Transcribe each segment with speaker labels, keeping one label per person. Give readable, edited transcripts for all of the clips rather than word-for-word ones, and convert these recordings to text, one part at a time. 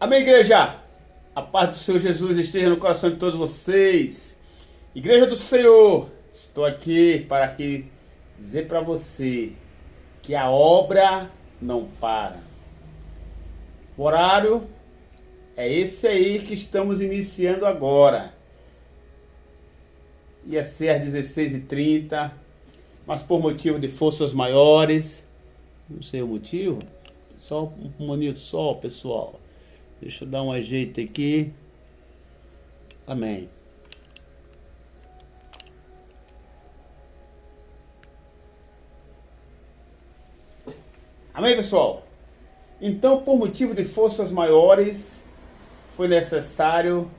Speaker 1: Amém, igreja? A paz do Senhor Jesus esteja no coração de todos vocês. Igreja do Senhor, estou aqui para dizer para você que a obra não para. O horário é esse aí que estamos iniciando agora. Ia ser às 16h30, mas por motivo de forças maiores, não sei o motivo, só um momento só, pessoal. Deixa eu dar um ajeito aqui. Amém. Amém, pessoal? Então, por motivo de forças maiores, foi necessário,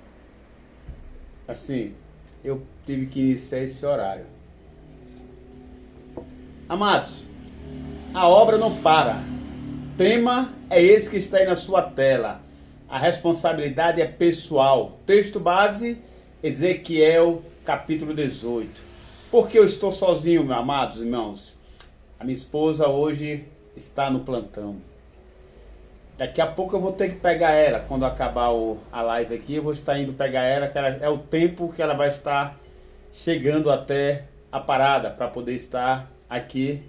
Speaker 1: assim, eu tive que iniciar esse horário. Amados, a obra não para. Tema é esse que está aí na sua tela. A responsabilidade é pessoal. Texto base, Ezequiel, capítulo 18. Por que eu estou sozinho, meus amados irmãos? A minha esposa hoje está no plantão. Daqui a pouco eu vou ter que pegar ela. Quando acabar a live aqui, eu vou estar indo pegar ela, que é o tempo que ela vai estar chegando até a parada, para poder estar aqui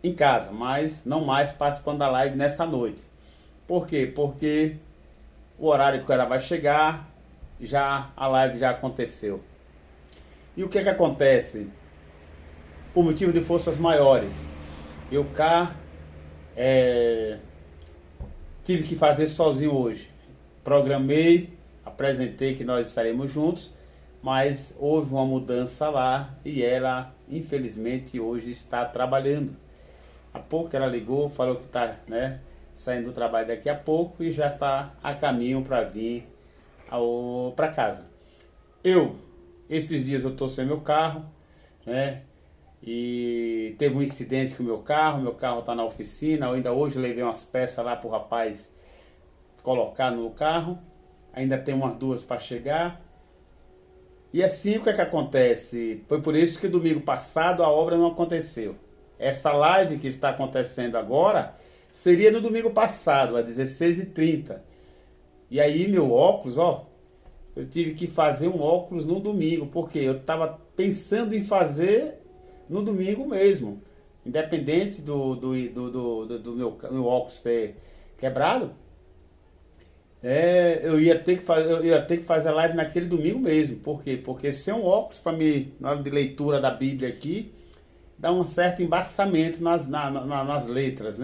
Speaker 1: em casa, mas não mais participando da live nessa noite. Por quê? Porque o horário que ela vai chegar, a live já aconteceu. E o que acontece? Por motivo de forças maiores, eu tive que fazer sozinho hoje. Programei, apresentei que nós estaremos juntos, mas houve uma mudança lá e ela, infelizmente, hoje está trabalhando. Há pouco ela ligou, falou que está, saindo do trabalho daqui a pouco e já está a caminho para vir para casa. Esses dias eu estou sem meu carro, e teve um incidente com o meu carro está na oficina. Eu ainda hoje levei umas peças lá para o rapaz colocar no carro, ainda tem umas duas para chegar. E assim, o que acontece? Foi por isso que domingo passado a obra não aconteceu. Essa live que está acontecendo agora seria no domingo passado, às 16h30. E aí meu óculos, eu tive que fazer um óculos no domingo, porque eu estava pensando em fazer no domingo mesmo. Independente do meu óculos ter quebrado, eu ia ter que fazer a live naquele domingo mesmo. Por quê? Porque sem um óculos, para mim, na hora de leitura da Bíblia aqui, dá um certo embaçamento nas letras,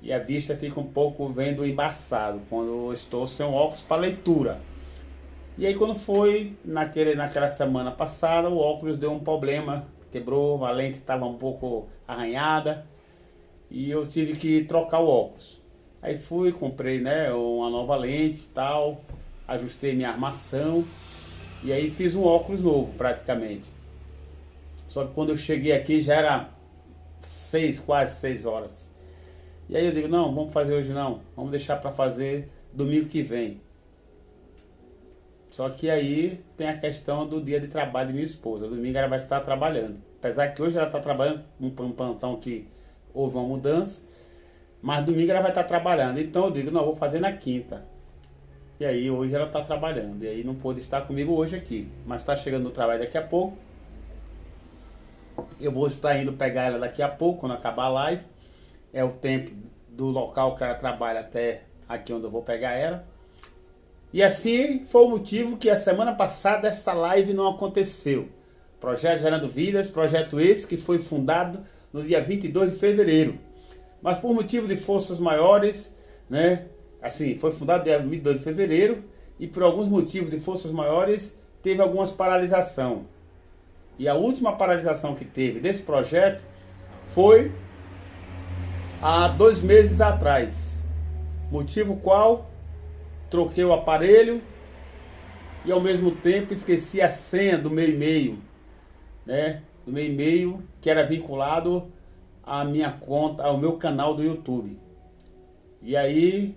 Speaker 1: E a vista fica um pouco vendo embaçado quando eu estou sem um óculos para leitura. E aí quando foi naquela semana passada, o óculos deu um problema, quebrou, a lente estava um pouco arranhada e eu tive que trocar o óculos. Aí fui, comprei uma nova lente e tal, ajustei minha armação e aí fiz um óculos novo praticamente. Só que quando eu cheguei aqui já era quase 6 horas. E aí eu digo, não, vamos fazer hoje não. Vamos deixar para fazer domingo que vem. Só que aí tem a questão do dia de trabalho de minha esposa. Domingo ela vai estar trabalhando. Apesar que hoje ela está trabalhando um plantão que houve uma mudança. Mas domingo ela vai estar trabalhando. Então eu digo, não, vou fazer na quinta. E aí hoje ela está trabalhando. E aí não pôde estar comigo hoje aqui. Mas está chegando no trabalho daqui a pouco. Eu vou estar indo pegar ela daqui a pouco, quando acabar a live. É o tempo do local que ela trabalha até aqui onde eu vou pegar ela. E assim foi o motivo que a semana passada essa live não aconteceu. Projeto Gerando Vidas, projeto esse que foi fundado no dia 22 de fevereiro. Mas por motivo de forças maiores, foi fundado no dia 22 de fevereiro e por alguns motivos de forças maiores teve algumas paralisação. E a última paralisação que teve desse projeto foi há 2 meses atrás. Motivo qual? Troquei o aparelho e ao mesmo tempo esqueci a senha do meu e-mail, Do meu e-mail que era vinculado à minha conta, ao meu canal do YouTube. E aí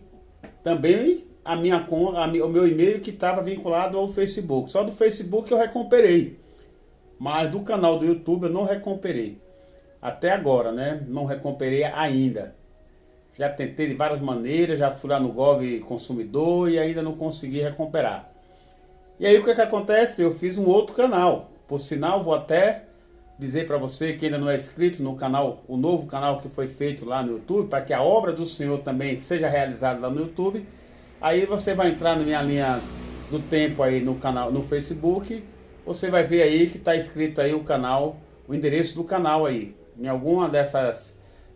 Speaker 1: também o meu e-mail que estava vinculado ao Facebook. Só do Facebook eu recuperei. Mas do canal do YouTube eu não recuperei. Até agora, não recuperei ainda. Já tentei de várias maneiras, já fui lá no Gov Consumidor e ainda não consegui recuperar. E aí o que acontece? Eu fiz um outro canal. Por sinal, vou até dizer para você que ainda não é inscrito no canal, o novo canal que foi feito lá no YouTube, para que a obra do Senhor também seja realizada lá no YouTube. Aí você vai entrar na minha linha do tempo aí no canal, no Facebook. Você vai ver aí que está escrito aí o canal, o endereço do canal aí. Em alguma dessas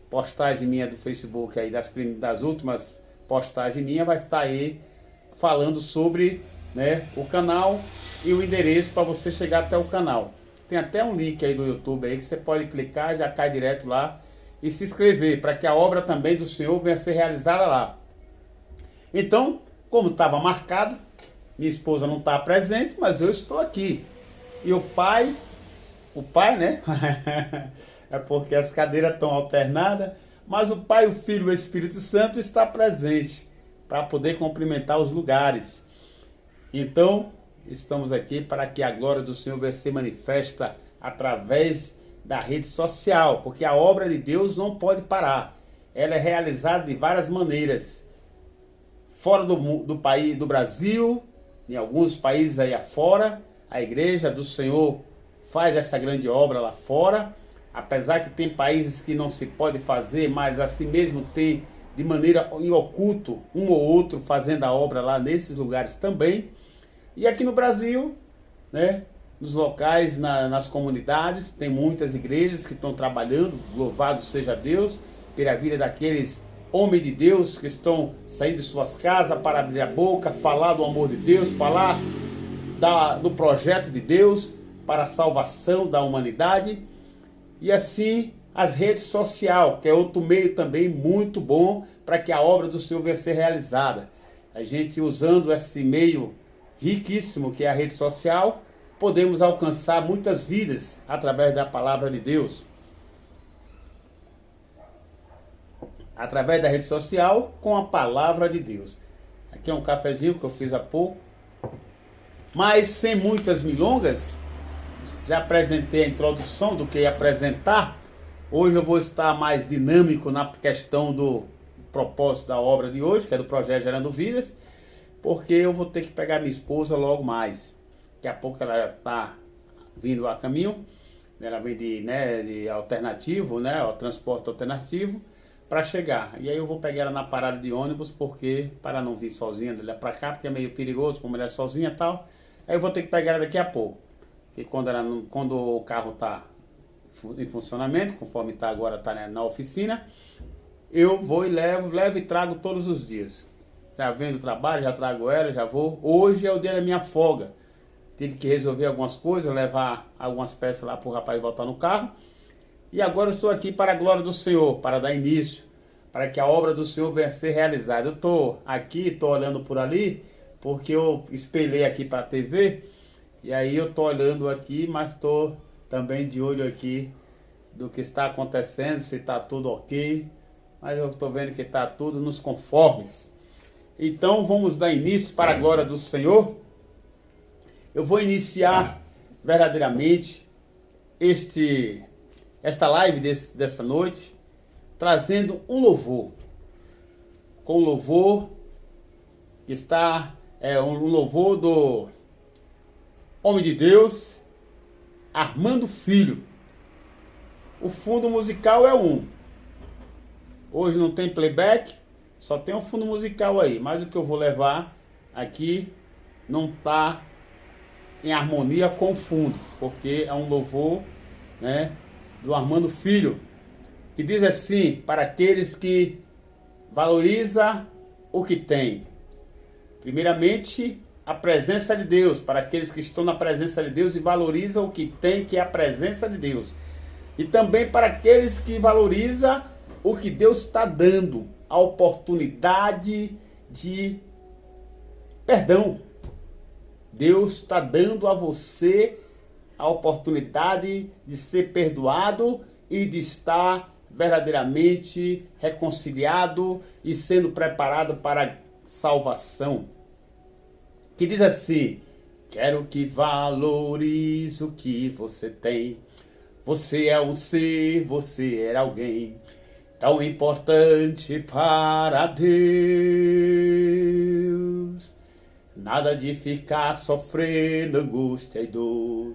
Speaker 1: postagens minha do Facebook aí, das últimas postagens minha, vai estar aí falando sobre, né, o canal e o endereço para você chegar até o canal. Tem até um link aí do YouTube aí que você pode clicar, já cai direto lá e se inscrever para que a obra também do Senhor venha a ser realizada lá. Então, como estava marcado, minha esposa não está presente, mas eu estou aqui. E o pai, né? É porque as cadeiras estão alternadas, mas o Pai, o Filho e o Espírito Santo está presente para poder cumprimentar os lugares. Então, estamos aqui para que a glória do Senhor venha ser manifesta através da rede social, porque a obra de Deus não pode parar. Ela é realizada de várias maneiras. Fora do país, do Brasil, em alguns países aí afora, a igreja do Senhor faz essa grande obra lá fora. Apesar que tem países que não se pode fazer, mas assim mesmo tem de maneira em oculto um ou outro fazendo a obra lá nesses lugares também. E aqui no Brasil, né, nos locais, nas comunidades, tem muitas igrejas que estão trabalhando, louvado seja Deus, pela vida daqueles homens de Deus que estão saindo de suas casas para abrir a boca, falar do amor de Deus, falar do projeto de Deus para a salvação da humanidade. E assim as redes sociais, que é outro meio também muito bom para que a obra do Senhor venha a ser realizada. A gente usando esse meio riquíssimo que é a rede social, podemos alcançar muitas vidas através da palavra de Deus. Através da rede social com a palavra de Deus. Aqui é um cafezinho que eu fiz há pouco. Mas sem muitas milongas, já apresentei a introdução do que ia apresentar. Hoje eu vou estar mais dinâmico na questão do propósito da obra de hoje, que é do projeto Gerando Vidas, porque eu vou ter que pegar minha esposa logo mais. Daqui a pouco ela já está vindo a caminho, ela vem de alternativo, né, o transporte alternativo, para chegar. E aí eu vou pegar ela na parada de ônibus, porque para não vir sozinha dela para cá, porque é meio perigoso, como ela é sozinha e tal. Aí eu vou ter que pegar ela daqui a pouco. E quando o carro está em funcionamento, conforme está agora, está na oficina, eu vou e levo e trago todos os dias. Já venho do trabalho, já trago ela, já vou. Hoje é o dia da minha folga. Tive que resolver algumas coisas, levar algumas peças lá para o rapaz voltar no carro. E agora eu estou aqui para a glória do Senhor, para dar início, para que a obra do Senhor venha a ser realizada. Eu estou aqui, estou olhando por ali, porque eu espelhei aqui para a TV. E aí eu estou olhando aqui, mas estou também de olho aqui do que está acontecendo, se está tudo ok. Mas eu estou vendo que está tudo nos conformes. Então vamos dar início para a glória do Senhor. Eu vou iniciar verdadeiramente esta live dessa noite, trazendo um louvor. Com louvor que está, um louvor do homem de Deus, Armando Filho. O fundo musical é um. Hoje não tem playback, só tem um fundo musical aí. Mas o que eu vou levar aqui não está em harmonia com o fundo, porque é um louvor, né, do Armando Filho, que diz assim, para aqueles que valorizam o que tem. Primeiramente, a presença de Deus, para aqueles que estão na presença de Deus e valorizam o que tem, que é a presença de Deus. E também para aqueles que valorizam o que Deus está dando, a oportunidade de perdão. Deus está dando a você a oportunidade de ser perdoado e de estar verdadeiramente reconciliado e sendo preparado para a salvação. Que diz assim: quero que valorize o que você tem. Você é um ser, você é alguém. tão importante para Deus. Nada de ficar sofrendo angústia e dor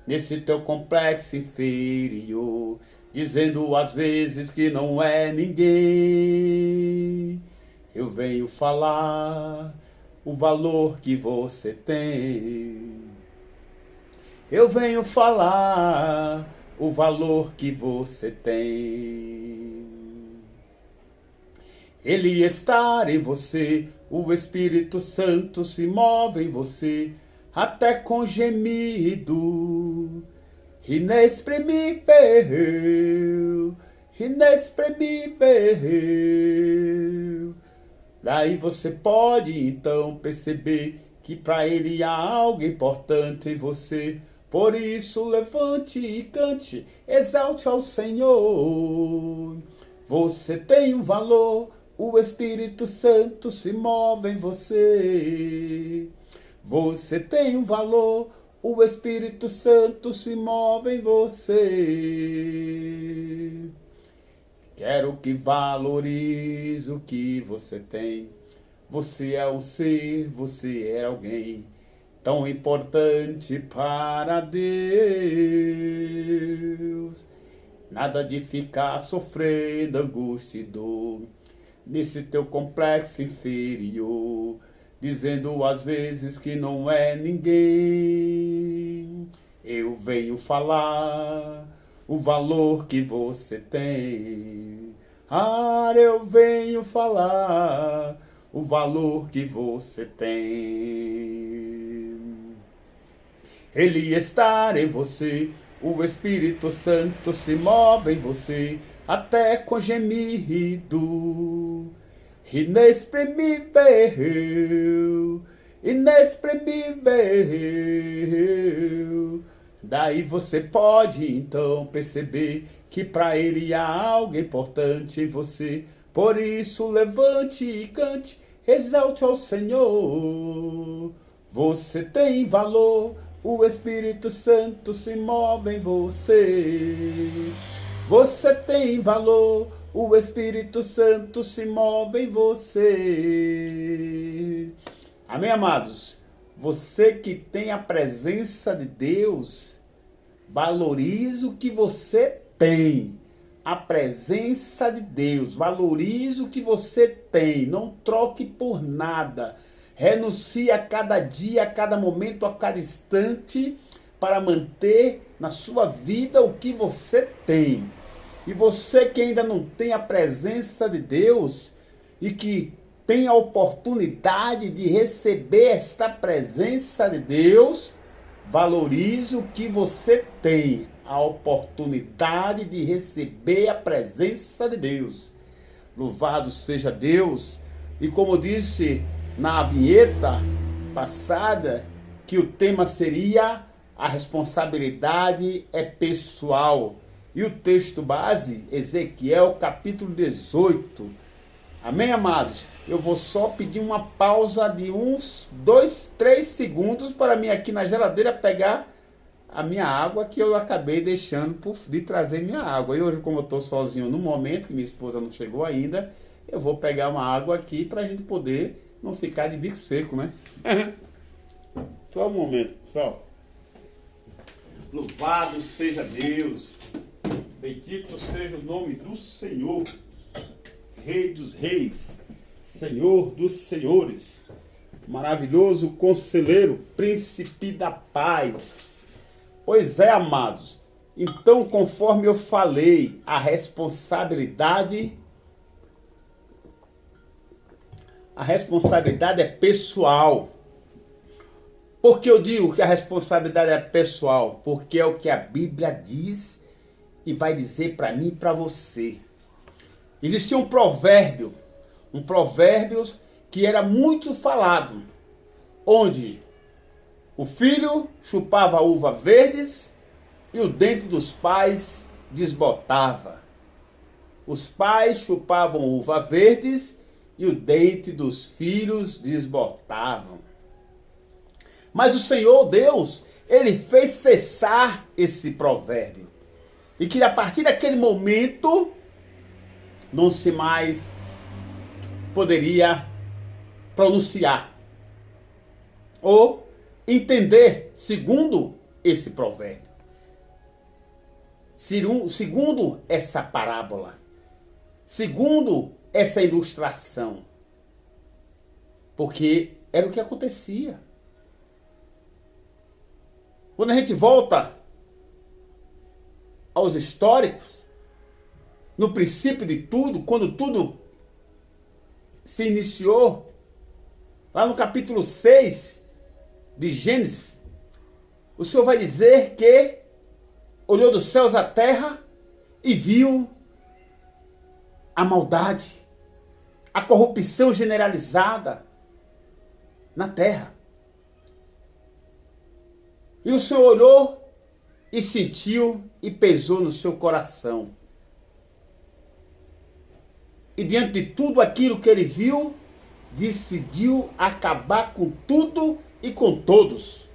Speaker 1: nesse teu complexo inferior, dizendo às vezes que não é ninguém. Eu venho falar o valor que você tem. Eu venho falar o valor que você tem. Ele está em você, o Espírito Santo se move em você, até com gemido inexprimível, inexprimível. Daí você pode então perceber que para ele há algo importante em você. Por isso levante e cante, exalte ao Senhor. Você tem um valor, o Espírito Santo se move em você. Você tem um valor, o Espírito Santo se move em você. Quero que valorize o que você tem. Você é um ser, você é alguém tão importante para Deus. Nada de ficar sofrendo angústia e dor nesse teu complexo inferior, dizendo às vezes que não é ninguém. Eu venho falar o valor que você tem. Eu venho falar o valor que você tem. Ele está em você, o Espírito Santo se move em você, até com gemido inexprimível, inexprimível. Daí você pode então perceber que para ele há algo importante em você. Por isso levante e cante, exalte ao Senhor. Você tem valor, o Espírito Santo se move em você. Você tem valor, o Espírito Santo se move em você. Amém, amados? Você que tem a presença de Deus, valorize o que você tem. A presença de Deus, valorize o que você tem. Não troque por nada. Renuncie a cada dia, a cada momento, a cada instante, para manter na sua vida o que você tem. E você que ainda não tem a presença de Deus e que tem a oportunidade de receber esta presença de Deus, valorize o que você tem, a oportunidade de receber a presença de Deus. Louvado seja Deus. E como disse na vinheta passada, que o tema seria a responsabilidade é pessoal. E o texto base, Ezequiel capítulo 18. Amém, amados? Eu vou só pedir uma pausa de uns 2, 3 segundos para mim aqui na geladeira pegar a minha água, que eu acabei deixando de trazer minha água. E hoje, como eu estou sozinho no momento, que minha esposa não chegou ainda, eu vou pegar uma água aqui para a gente poder não ficar de bico seco, né? Só um momento, pessoal. Louvado seja Deus. Bendito seja o nome do Senhor, Rei dos Reis, Senhor dos Senhores, maravilhoso Conselheiro, Príncipe da Paz. Pois é, amados, então, conforme eu falei, a responsabilidade é pessoal. Por que eu digo que a responsabilidade é pessoal? Porque é o que a Bíblia diz e vai dizer para mim e para você. Existia um provérbio que era muito falado, onde o filho chupava uva verdes e o dente dos pais desbotava. Os pais chupavam uva verdes e o dente dos filhos desbotavam. Mas o Senhor Deus, ele fez cessar esse provérbio. E que a partir daquele momento, não se mais poderia pronunciar ou entender segundo esse provérbio, segundo essa parábola, segundo essa ilustração, porque era o que acontecia. Quando a gente volta aos históricos, no princípio de tudo, quando tudo se iniciou, lá no capítulo 6 de Gênesis, o Senhor vai dizer que olhou dos céus à terra e viu a maldade, a corrupção generalizada na terra. E o Senhor olhou e sentiu e pesou no seu coração. E diante de tudo aquilo que ele viu, decidiu acabar com tudo e com todos.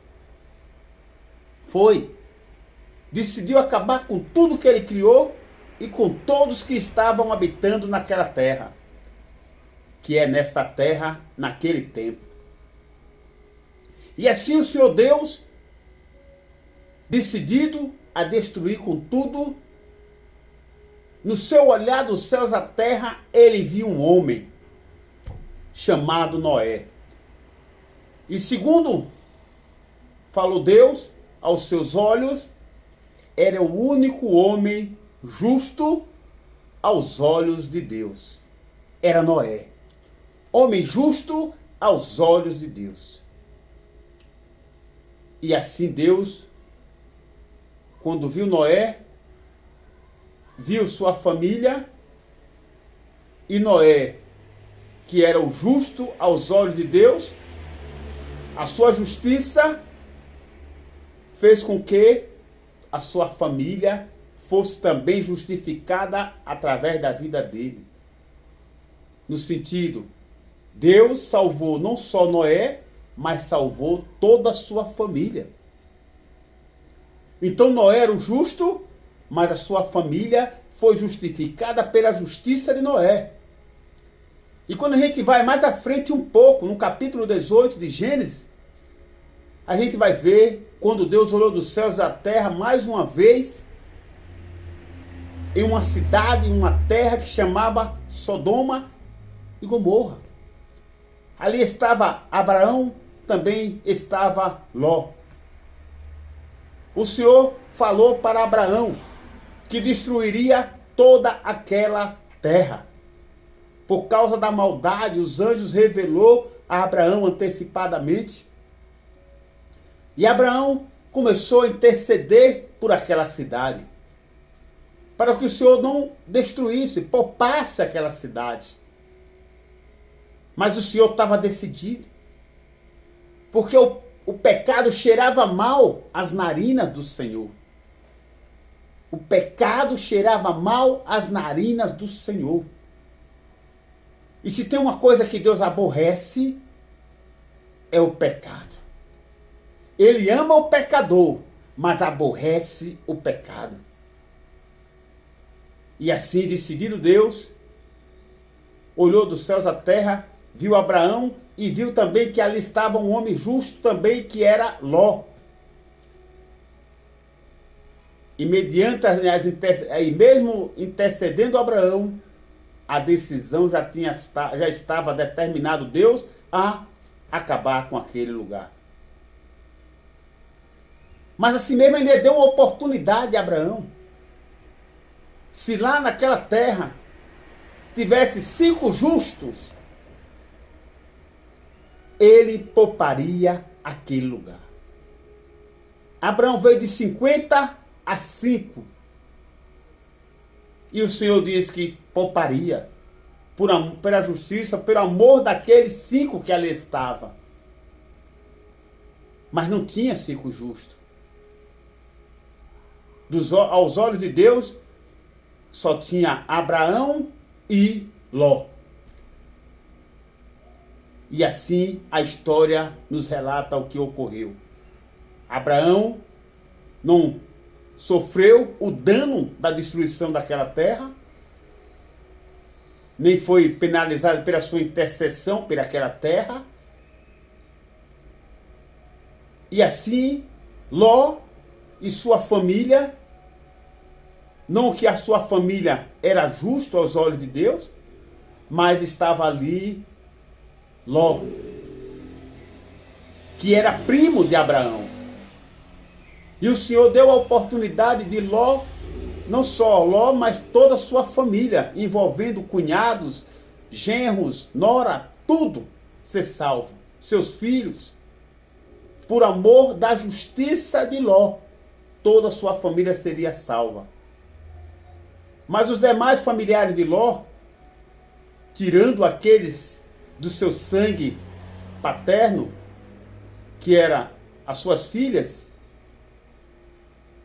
Speaker 1: Decidiu acabar com tudo que ele criou e com todos que estavam habitando naquela terra, que é nessa terra, naquele tempo. E assim o Senhor Deus, decidido a destruir com tudo, no seu olhar dos céus à terra, ele viu um homem chamado Noé. E segundo falou Deus, aos seus olhos, era o único homem justo aos olhos de Deus. Era Noé. Homem justo aos olhos de Deus. E assim Deus, quando viu Noé, viu sua família, e Noé, que era o justo aos olhos de Deus, a sua justiça fez com que a sua família fosse também justificada através da vida dele. No sentido, Deus salvou não só Noé, mas salvou toda a sua família. Então Noé era o justo, mas a sua família foi justificada pela justiça de Noé. E quando a gente vai mais à frente um pouco, no capítulo 18 de Gênesis, a gente vai ver quando Deus olhou dos céus à terra mais uma vez, em uma cidade, em uma terra que chamava Sodoma e Gomorra. Ali estava Abraão, também estava Ló. O Senhor falou para Abraão que destruiria toda aquela terra. Por causa da maldade, os anjos revelou a Abraão antecipadamente. E Abraão começou a interceder por aquela cidade, para que o Senhor não destruísse, poupasse aquela cidade. Mas o Senhor estava decidido, porque o pecado cheirava mal às narinas do Senhor. O pecado cheirava mal às narinas do Senhor. E se tem uma coisa que Deus aborrece, é o pecado. Ele ama o pecador, mas aborrece o pecado. E assim, decidido Deus, olhou dos céus à terra, viu Abraão e viu também que ali estava um homem justo também, que era Ló. E mediante e mesmo intercedendo Abraão, a decisão já estava determinado Deus a acabar com aquele lugar. Mas assim mesmo ele deu uma oportunidade a Abraão. Se lá naquela terra tivesse 5 justos, ele pouparia aquele lugar. Abraão veio de 50 a 5. E o Senhor disse que pouparia pela justiça, pelo amor daqueles 5 que ali estavam. Mas não tinha 5 justos. Aos olhos de Deus, só tinha Abraão e Ló. E assim a história nos relata o que ocorreu. Abraão não sofreu o dano da destruição daquela terra, nem foi penalizado pela sua intercessão por aquela terra. E assim, Ló e sua família, não que a sua família era justa aos olhos de Deus, mas estava ali Ló, que era primo de Abraão. E o Senhor deu a oportunidade de Ló, não só Ló, mas toda a sua família, envolvendo cunhados, genros, nora, tudo ser salvo. Seus filhos, por amor da justiça de Ló, toda a sua família seria salva. Mas os demais familiares de Ló, tirando aqueles do seu sangue paterno, que era as suas filhas,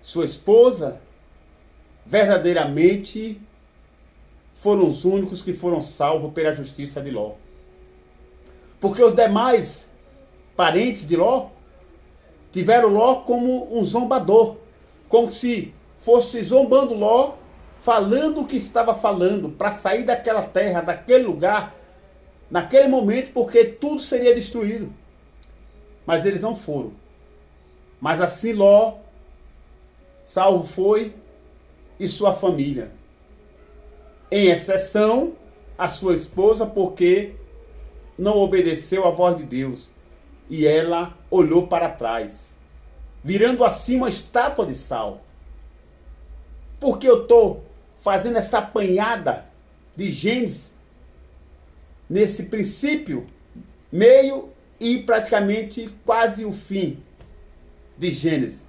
Speaker 1: sua esposa, verdadeiramente foram os únicos que foram salvos pela justiça de Ló. Porque os demais parentes de Ló tiveram Ló como um zombador, como se fosse zombando Ló, falando o que estava falando, para sair daquela terra, daquele lugar, naquele momento, porque tudo seria destruído. Mas eles não foram. Mas assim Ló, salvo foi, e sua família. Em exceção, a sua esposa, porque não obedeceu à voz de Deus. E ela olhou para trás, virando assim uma estátua de sal. Por que eu estou fazendo essa apanhada de Gênesis, nesse princípio, meio e praticamente quase o fim de Gênesis?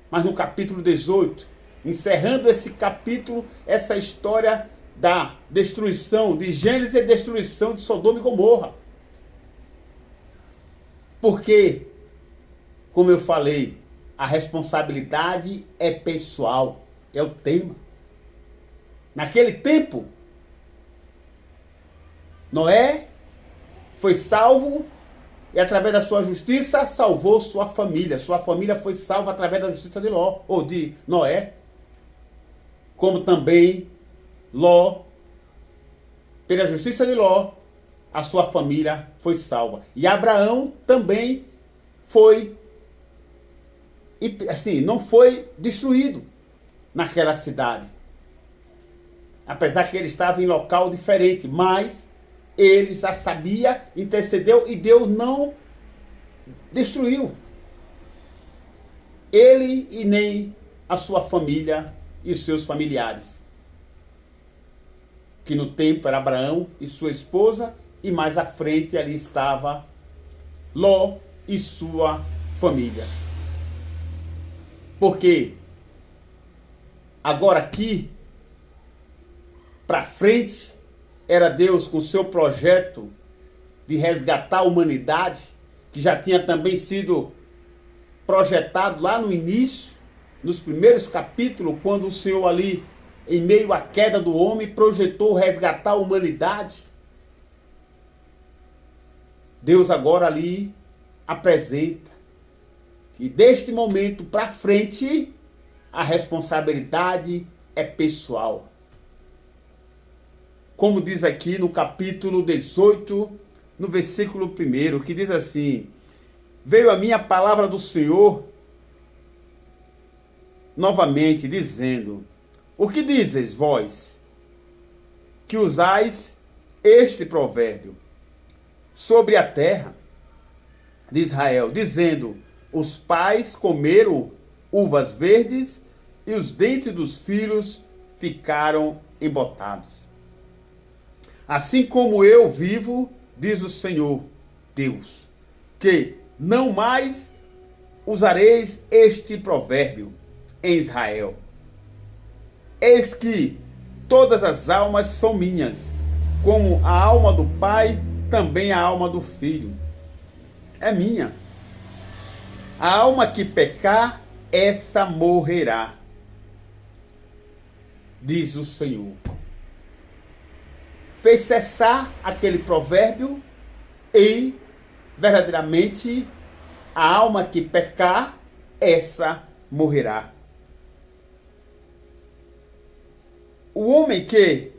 Speaker 1: Mas no capítulo 18, encerrando esse capítulo, essa história da destruição de Gênesis e destruição de Sodoma e Gomorra. Porque, como eu falei, a responsabilidade é pessoal, é o tema. Naquele tempo, Noé foi salvo e através da sua justiça salvou sua família. Sua família foi salva através da justiça de Ló, ou de Noé. Como também Ló, pela justiça de Ló, a sua família foi salva. E Abraão também foi, assim, não foi destruído naquela cidade. Apesar que ele estava em local diferente, mas ele já sabia, intercedeu e Deus não destruiu ele e nem a sua família e seus familiares. Que no tempo era Abraão e sua esposa, e mais à frente ali estava Ló e sua família. Porque agora aqui, para frente, era Deus com seu projeto de resgatar a humanidade, que já tinha também sido projetado lá no início, nos primeiros capítulos, quando o Senhor ali, em meio à queda do homem, projetou resgatar a humanidade. Deus agora ali apresenta que deste momento para frente a responsabilidade é pessoal. Como diz aqui no capítulo 18, no versículo 1, que diz assim: veio a mim a palavra do Senhor novamente, dizendo: o que dizes vós, que usais este provérbio sobre a terra de Israel, dizendo: os pais comeram uvas verdes e os dentes dos filhos ficaram embotados. Assim como eu vivo, diz o Senhor Deus, que não mais usareis este provérbio em Israel. Eis que todas as almas são minhas, como a alma do pai, também a alma do filho é minha. A alma que pecar, essa morrerá, diz o Senhor. Fez cessar aquele provérbio e, verdadeiramente, a alma que pecar, essa morrerá. O homem que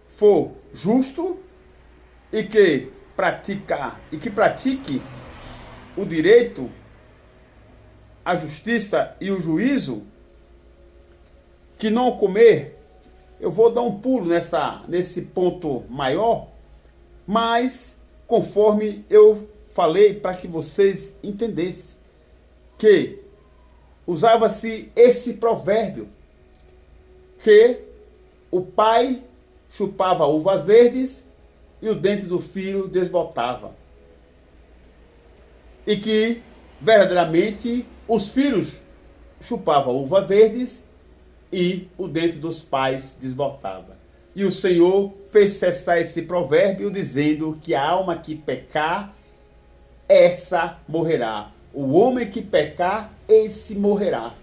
Speaker 1: for justo e que pratique o direito, a justiça e o juízo, que não comer. Eu vou dar um pulo nesse ponto maior, mas conforme eu falei para que vocês entendessem, que usava-se esse provérbio, que o pai chupava uvas verdes e o dente do filho desbotava. E que, verdadeiramente, os filhos chupavam uvas verdes e o dente dos pais desbotava. E o Senhor fez cessar esse provérbio, dizendo que a alma que pecar, essa morrerá. O homem que pecar, esse morrerá.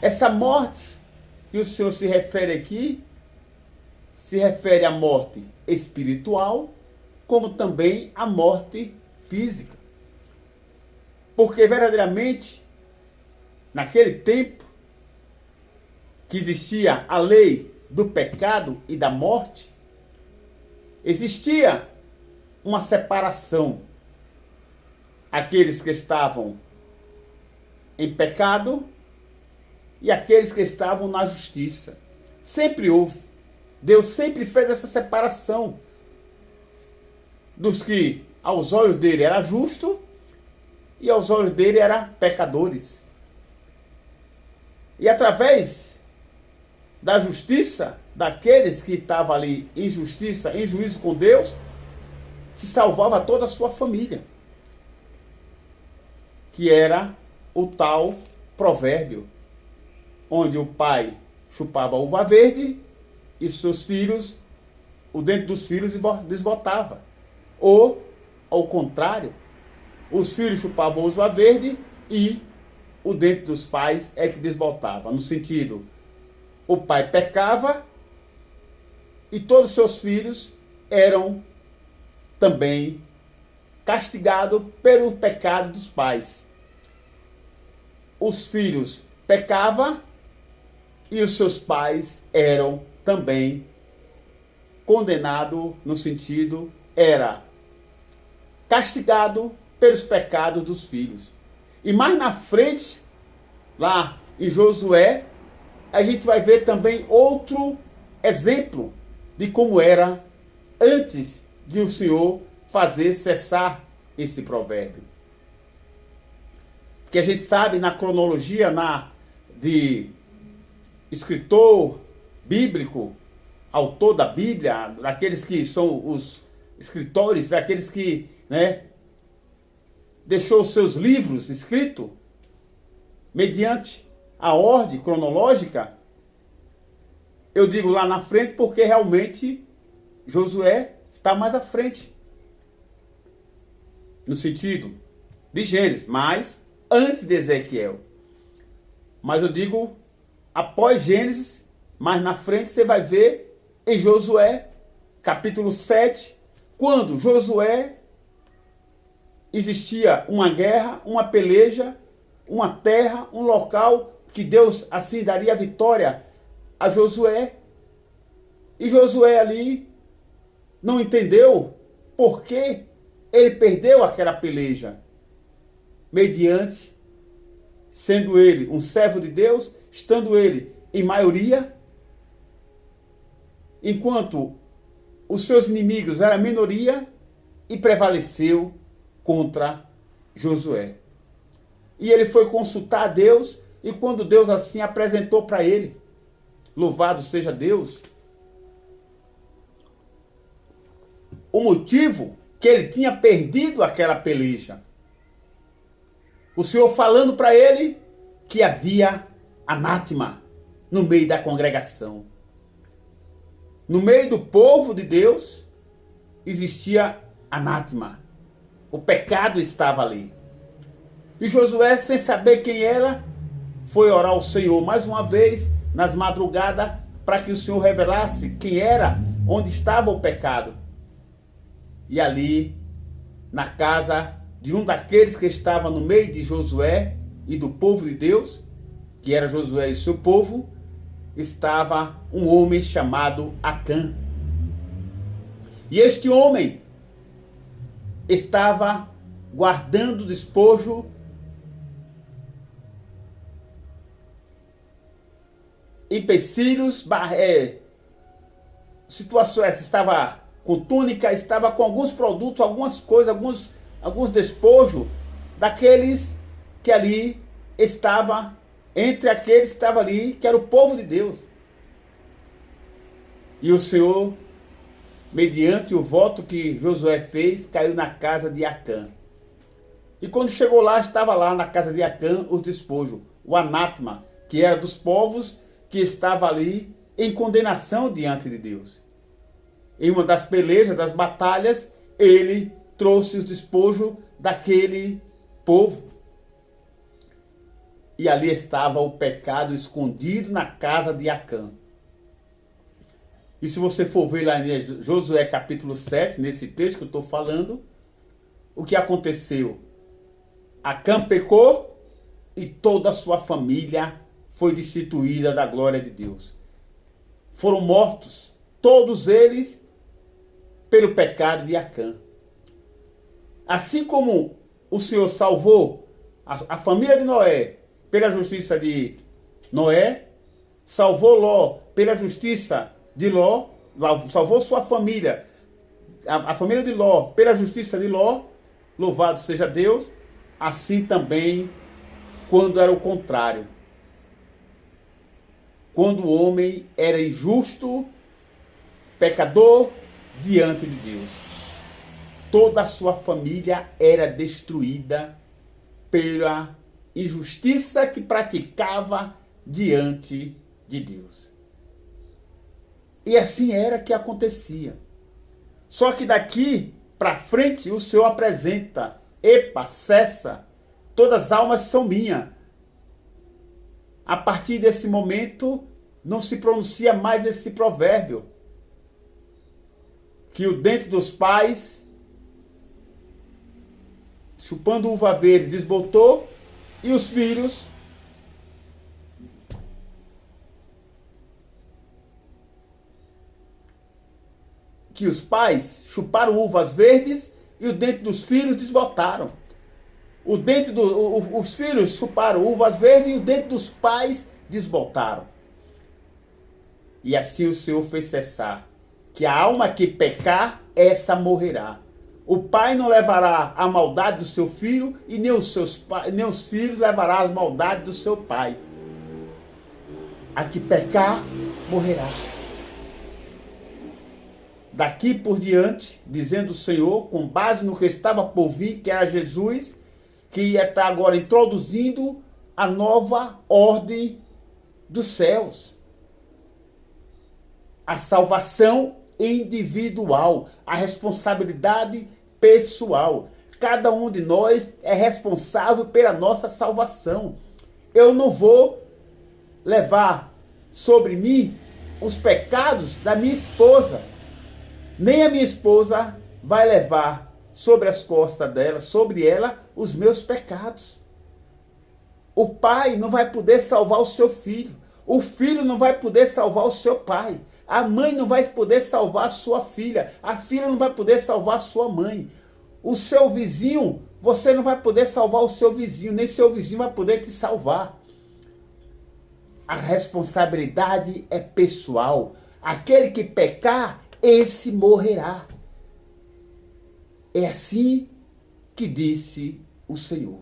Speaker 1: Essa morte que o Senhor se refere aqui, se refere à morte espiritual, como também à morte física. Porque verdadeiramente, naquele tempo, que existia a lei do pecado e da morte, existia uma separação. Aqueles que estavam em pecado e aqueles que estavam na justiça. Sempre houve. Deus sempre fez essa separação dos que aos olhos dele era justo e aos olhos dele eram pecadores. E através da justiça daqueles que estavam ali em justiça, em juízo com Deus, se salvava toda a sua família. Que era o tal provérbio, onde o pai chupava a uva verde e seus filhos, o dente dos filhos desbotava. Ou, ao contrário, os filhos chupavam a uva verde e o dente dos pais é que desbotava. No sentido, o pai pecava e todos os seus filhos eram também castigados pelo pecado dos pais. Os filhos pecavam e os seus pais eram também condenados, no sentido, era castigado pelos pecados dos filhos. E mais na frente, lá em Josué, a gente vai ver também outro exemplo de como era antes de o Senhor fazer cessar esse provérbio. Porque a gente sabe na cronologia de escritor bíblico, autor da Bíblia, daqueles que são os escritores, daqueles que, deixou os seus livros escritos, mediante a ordem cronológica, eu digo lá na frente porque realmente Josué está mais à frente, no sentido de Gênesis, mas antes de Ezequiel. Mas eu digo após Gênesis, mais na frente você vai ver em Josué, capítulo 7, quando Josué existia uma guerra, uma peleja, uma terra, um local que Deus assim daria vitória a Josué. E Josué ali não entendeu por que ele perdeu aquela peleja. Mediante, sendo ele um servo de Deus, estando ele em maioria, enquanto os seus inimigos eram minoria, e prevaleceu contra Josué. E ele foi consultar a Deus, e quando Deus assim apresentou para ele, louvado seja Deus, o motivo que ele tinha perdido aquela peleja. O Senhor falando para ele que havia anátema no meio da congregação. No meio do povo de Deus existia anátema. O pecado estava ali. E Josué, sem saber quem era, foi orar ao Senhor mais uma vez, nas madrugadas, para que o Senhor revelasse quem era, onde estava o pecado. E ali, na casa de um daqueles que estava no meio de Josué e do povo de Deus, que era Josué e seu povo, estava um homem chamado Acã. E este homem estava guardando o despojo empecilhos, situações, estava com túnica, estava com alguns produtos, algumas coisas, alguns despojos daqueles que ali estava, entre aqueles que estavam ali, que era o povo de Deus. E o Senhor, mediante o voto que Josué fez, caiu na casa de Acã. E quando chegou lá, estava lá na casa de Acã os despojos, o anátema, que era dos povos que estava ali em condenação diante de Deus. Em uma das pelejas, das batalhas, ele trouxe os despojos daquele povo. E ali estava o pecado escondido na casa de Acã. E se você for ver lá em Josué capítulo 7, nesse texto que eu estou falando, o que aconteceu? Acã pecou e toda a sua família foi destituída da glória de Deus. Foram mortos, todos eles, pelo pecado de Acã. Assim como o Senhor salvou a família de Noé pela justiça de Noé, salvou Ló pela justiça de Ló, salvou sua família, a família de Ló pela justiça de Ló, louvado seja Deus. Assim também quando era o contrário, quando o homem era injusto, pecador diante de Deus, toda a sua família era destruída pela injustiça que praticava diante de Deus. E assim era que acontecia. Só que daqui para frente o Senhor apresenta: epa, cessa, todas as almas são minhas. A partir desse momento não se pronuncia mais esse provérbio, que o dente dos pais, chupando uva verde, desbotou, e os filhos que os pais chuparam uvas verdes e o dente dos filhos desbotaram. Os filhos chuparam uvas verdes e o dente dos pais desbotaram. E assim o Senhor fez cessar, que a alma que pecar, essa morrerá. O pai não levará a maldade do seu filho, e nem os filhos levará as maldades do seu pai. A que pecar, morrerá. Daqui por diante, dizendo o Senhor, com base no que estava por vir, que era Jesus, que ia estar agora introduzindo a nova ordem dos céus. A salvação individual, a responsabilidade pessoal. Cada um de nós é responsável pela nossa salvação. Eu não vou levar sobre mim os pecados da minha esposa. Nem a minha esposa vai levar sobre as costas dela, sobre ela, os meus pecados. O pai não vai poder salvar o seu filho. O filho não vai poder salvar o seu pai. A mãe não vai poder salvar a sua filha. A filha não vai poder salvar a sua mãe. O seu vizinho, você não vai poder salvar o seu vizinho, nem seu vizinho vai poder te salvar. A responsabilidade é pessoal. Aquele que pecar, esse morrerá. É assim que disse o Senhor.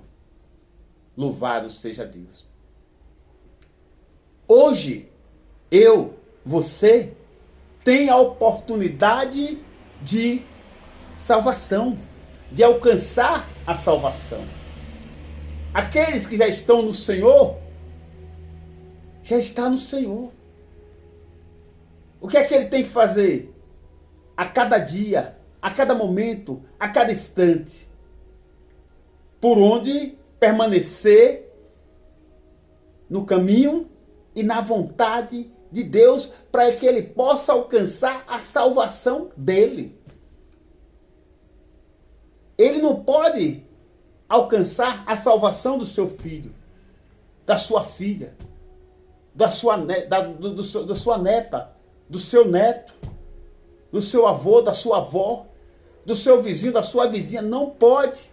Speaker 1: Louvado seja Deus. Hoje, você tem a oportunidade de salvação, de alcançar a salvação. Aqueles que já estão no Senhor, já está no Senhor. O que é que ele tem que fazer? A cada dia, a cada momento, a cada instante. Por onde permanecer no caminho e na vontade de Deus, para que ele possa alcançar a salvação dele. Ele não pode alcançar a salvação do seu filho, da sua filha, da sua neta, do seu neto. do seu avô, da sua avó, do seu vizinho, da sua vizinha. Não pode.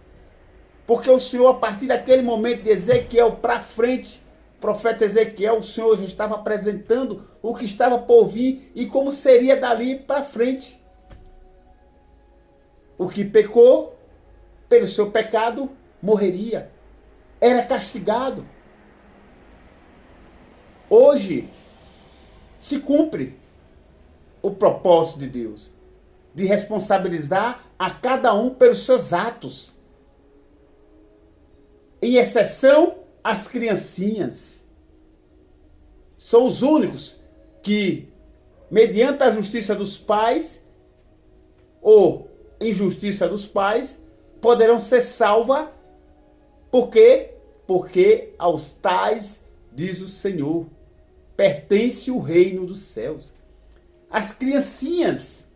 Speaker 1: Porque o Senhor, a partir daquele momento de Ezequiel para frente, profeta Ezequiel, o Senhor já estava apresentando o que estava por vir e como seria dali para frente. O que pecou, pelo seu pecado, morreria. Era castigado. Hoje, se cumpre o propósito de Deus, de responsabilizar a cada um pelos seus atos. Em exceção, as criancinhas. São os únicos que, mediante a justiça dos pais, ou injustiça dos pais, poderão ser salvas. Por quê? Porque aos tais, diz o Senhor, pertence o reino dos céus. As criancinhas,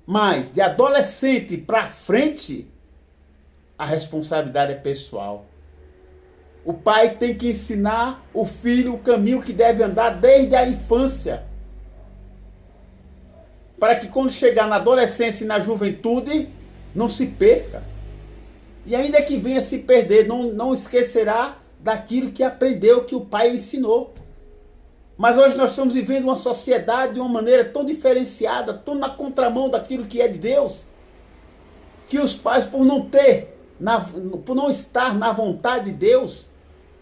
Speaker 1: mas de adolescente para frente, a responsabilidade é pessoal. O pai tem que ensinar o filho o caminho que deve andar desde a infância, para que quando chegar na adolescência e na juventude, não se perca. E ainda que venha se perder, não esquecerá daquilo que aprendeu, que o pai ensinou. Mas hoje nós estamos vivendo uma sociedade de uma maneira tão diferenciada, tão na contramão daquilo que é de Deus, que os pais, por não estar na vontade de Deus,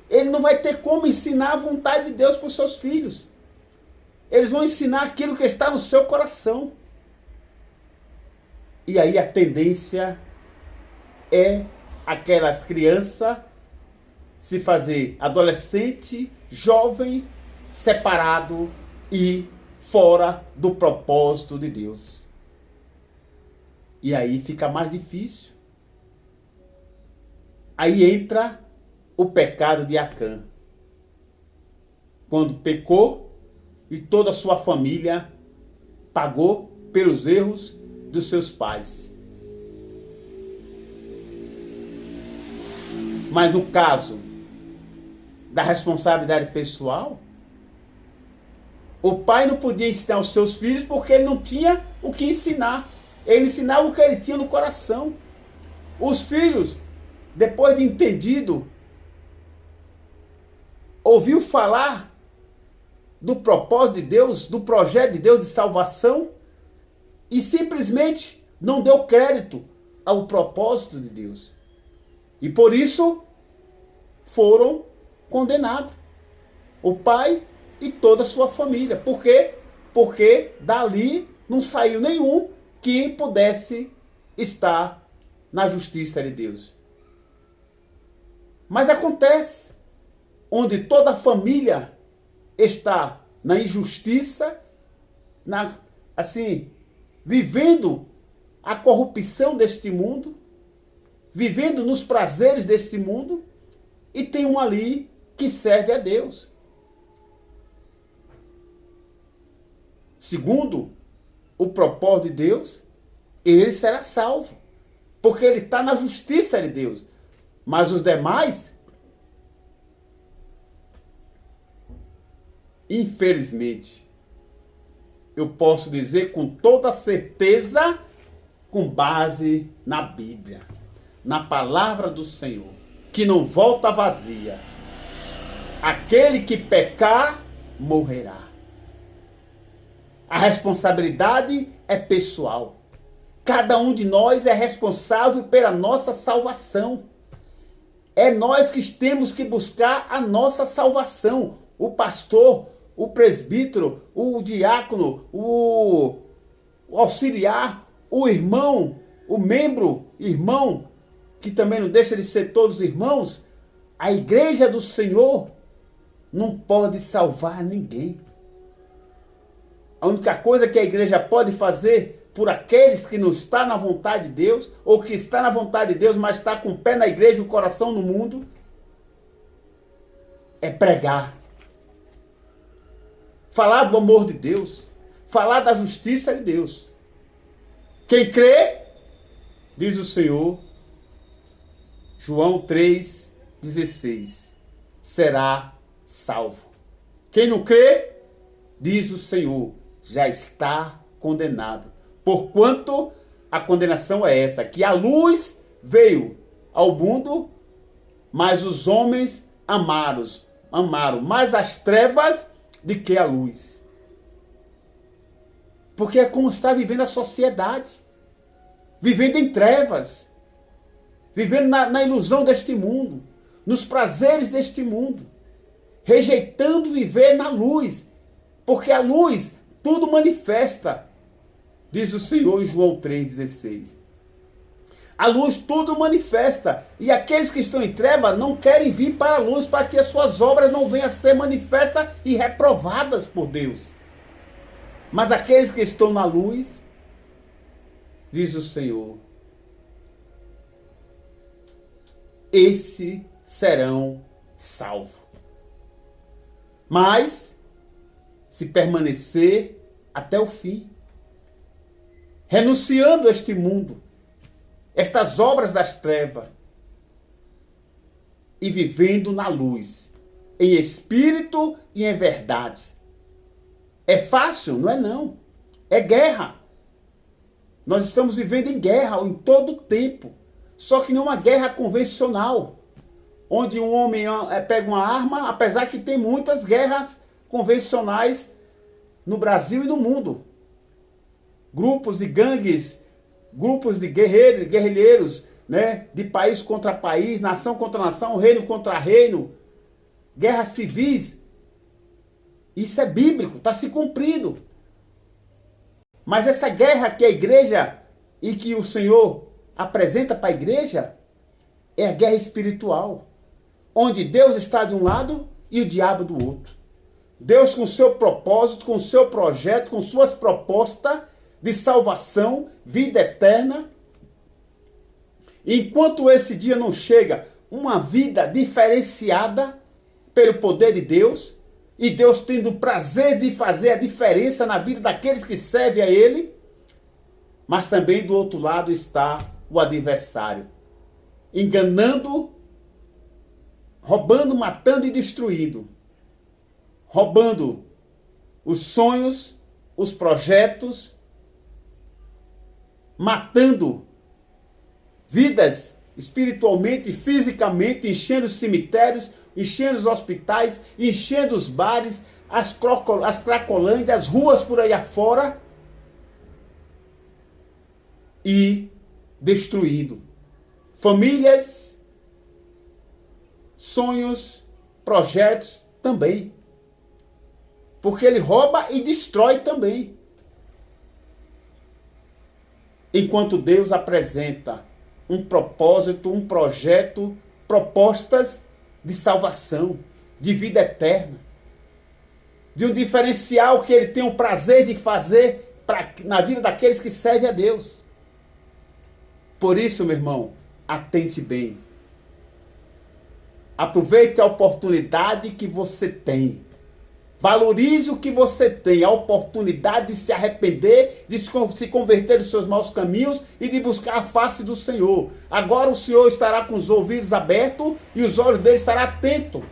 Speaker 1: ele não vai ter como ensinar a vontade de Deus para os seus filhos. Eles vão ensinar aquilo que está no seu coração. E aí a tendência é aquelas crianças se fazer adolescente, jovem, separado e fora do propósito de Deus. E aí fica mais difícil. Aí entra o pecado de Acã. Quando pecou e toda a sua família pagou pelos erros dos seus pais. Mas no caso da responsabilidade pessoal, o pai não podia ensinar os seus filhos porque ele não tinha o que ensinar. Ele ensinava o que ele tinha no coração. Os filhos, depois de entendido, ouviu falar do propósito de Deus, do projeto de Deus de salvação, e simplesmente não deu crédito ao propósito de Deus. E por isso foram condenados. O pai e toda a sua família. Por quê? Porque dali não saiu nenhum que pudesse estar na justiça de Deus. Mas acontece, onde toda a família está na injustiça, vivendo a corrupção deste mundo, vivendo nos prazeres deste mundo, e tem um ali que serve a Deus. Segundo o propósito de Deus, ele será salvo, porque ele está na justiça de Deus. Mas os demais, infelizmente, eu posso dizer com toda certeza, com base na Bíblia, na palavra do Senhor, que não volta vazia. Aquele que pecar, morrerá. A responsabilidade é pessoal. Cada um de nós é responsável pela nossa salvação. É nós que temos que buscar a nossa salvação. O pastor, o presbítero, o diácono, o auxiliar, o irmão, o membro, irmão, que também não deixa de ser todos irmãos. A igreja do Senhor não pode salvar ninguém. A única coisa que a igreja pode fazer por aqueles que não estão na vontade de Deus, ou que está na vontade de Deus, mas está com o pé na igreja e o coração no mundo, é pregar. Falar do amor de Deus, falar da justiça de Deus. Quem crê, diz o Senhor, João 3,16, será salvo. Quem não crê, diz o Senhor, já está condenado, Porquanto a condenação é essa, que a luz veio ao mundo, mas os homens amaram mais as trevas do que a luz. Porque é como está vivendo a sociedade, vivendo em trevas, vivendo na ilusão deste mundo, nos prazeres deste mundo, rejeitando viver na luz, porque a luz tudo manifesta, diz o Senhor em João 3,16. A luz tudo manifesta, e aqueles que estão em trevas não querem vir para a luz, para que as suas obras não venham a ser manifestas e reprovadas por Deus. Mas aqueles que estão na luz, diz o Senhor, esses serão salvos. Mas, se permanecer até o fim, renunciando a este mundo, estas obras das trevas, e vivendo na luz, em espírito e em verdade. É fácil? Não é não. É guerra. Nós estamos vivendo em guerra em todo o tempo. Só que não uma guerra convencional, onde um homem pega uma arma, apesar que tem muitas guerras convencionais no Brasil e no mundo. Grupos de gangues, grupos de guerrilheiros, né, de país contra país, nação contra nação, reino contra reino, guerras civis. Isso é bíblico, está se cumprindo. Mas essa guerra que a igreja e que o Senhor apresenta para a igreja é a guerra espiritual, onde Deus está de um lado e o diabo do outro. Deus com seu propósito, com seu projeto, com suas propostas de salvação, vida eterna. Enquanto esse dia não chega, uma vida diferenciada pelo poder de Deus, e Deus tendo o prazer de fazer a diferença na vida daqueles que servem a Ele, mas também do outro lado está o adversário, enganando, roubando, matando e destruindo, roubando os sonhos, os projetos, matando vidas espiritualmente, fisicamente, enchendo os cemitérios, enchendo os hospitais, enchendo os bares, as cracolândias, as ruas por aí afora, e destruindo famílias, sonhos, projetos também. Porque ele rouba e destrói também. Enquanto Deus apresenta um propósito, um projeto, propostas de salvação, de vida eterna, de um diferencial que ele tem o prazer de fazer na vida daqueles que servem a Deus. Por isso, meu irmão, atente bem. Aproveite a oportunidade que você tem. Valorize o que você tem, a oportunidade de se arrepender, de se converter dos seus maus caminhos e de buscar a face do Senhor. Agora o Senhor estará com os ouvidos abertos e os olhos dele estarão atentos